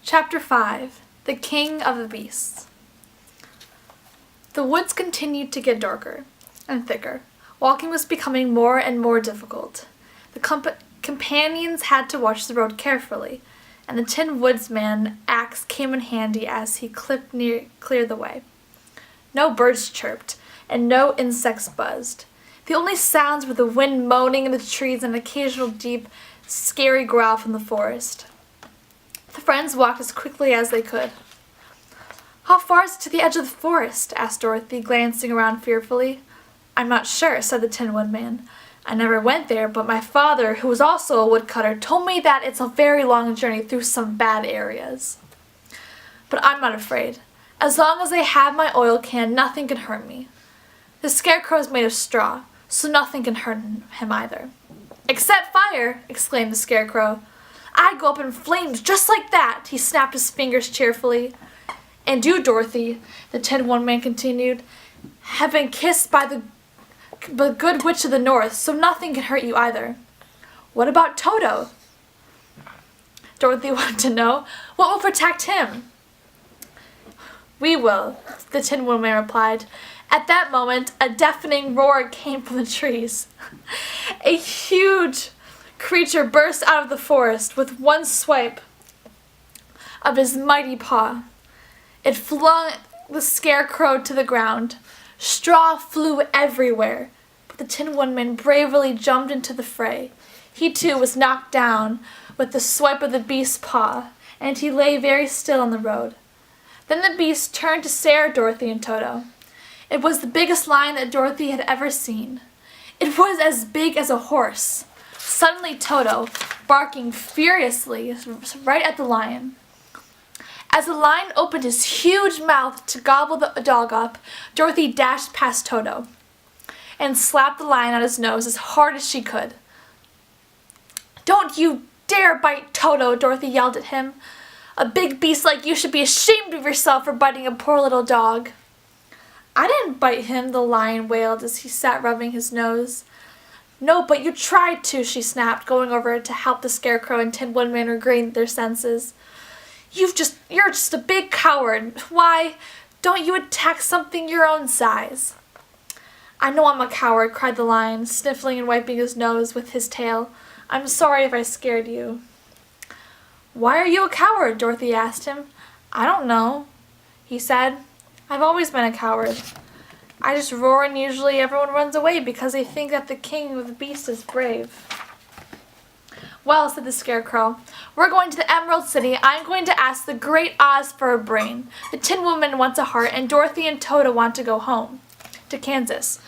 Chapter 5 The King of the Beasts. The woods continued to get darker and thicker. Walking was becoming more and more difficult. The companions had to watch the road carefully, and the Tin Woodsman's axe came in handy as he cleared the way. No birds chirped, and no insects buzzed. The only sounds were the wind moaning in the trees and an occasional deep, scary growl from the forest. The friends walked as quickly as they could. "How far is it to the edge of the forest?" asked Dorothy, glancing around fearfully. "I'm not sure," said the Tin Woodman. "I never went there, but my father, who was also a woodcutter, told me that it's a very long journey through some bad areas. But I'm not afraid. As long as I have my oil can, nothing can hurt me. The Scarecrow is made of straw, so nothing can hurt him either." "Except fire!" exclaimed the Scarecrow. "I'd go up in flames just like that!" He snapped his fingers cheerfully. "And you, Dorothy," the Tin Woodman continued, "have been kissed by the good witch of the north, so nothing can hurt you either." "What about Toto?" Dorothy wanted to know. "What will protect him?" "We will," the Tin Woodman replied. At that moment, a deafening roar came from the trees. A huge creature burst out of the forest with one swipe of his mighty paw. It flung the Scarecrow to the ground. Straw flew everywhere, but the Tin Woodman bravely jumped into the fray. He too was knocked down with the swipe of the beast's paw, and he lay very still on the road. Then the beast turned to stare at Dorothy and Toto. It was the biggest lion that Dorothy had ever seen. It was as big as a horse. Suddenly Toto, barking furiously right at the lion. As the lion opened his huge mouth to gobble the dog up, Dorothy dashed past Toto and slapped the lion on his nose as hard as she could. "Don't you dare bite Toto!" Dorothy yelled at him. "A big beast like you should be ashamed of yourself for biting a poor little dog." "I didn't bite him," the lion wailed as he sat rubbing his nose. "No, but you tried to," she snapped, going over to help the Scarecrow and Tin Woodman regain their senses. You're just a big coward. Why don't you attack something your own size?" "I know I'm a coward," cried the lion, sniffling and wiping his nose with his tail. "I'm sorry if I scared you." "Why are you a coward?" Dorothy asked him. "I don't know," he said. "I've always been a coward. I just roar and usually everyone runs away because they think that the king of the beasts is brave." "Well," said the Scarecrow, "we're going to the Emerald City. I'm going to ask the Great Oz for a brain. The Tin Woodman wants a heart, and Dorothy and Toto want to go home to Kansas.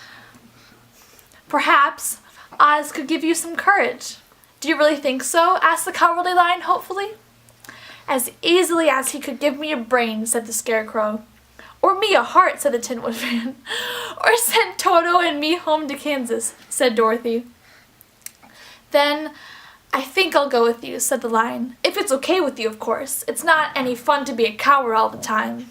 Perhaps Oz could give you some courage." "Do you really think so?" asked the Cowardly Lion hopefully. "As easily as he could give me a brain," said the Scarecrow. "Or me a heart," said the Tin Woodman. "Or send Toto and me home to Kansas," said Dorothy. "Then I think I'll go with you," said the lion. "If it's okay with you, of course. It's not any fun to be a coward all the time."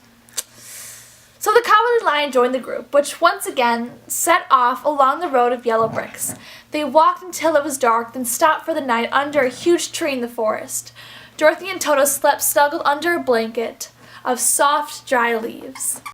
So the Cowardly Lion joined the group, which once again set off along the road of yellow bricks. They walked until it was dark, then stopped for the night under a huge tree in the forest. Dorothy and Toto slept snuggled under a blanket of soft, dry leaves.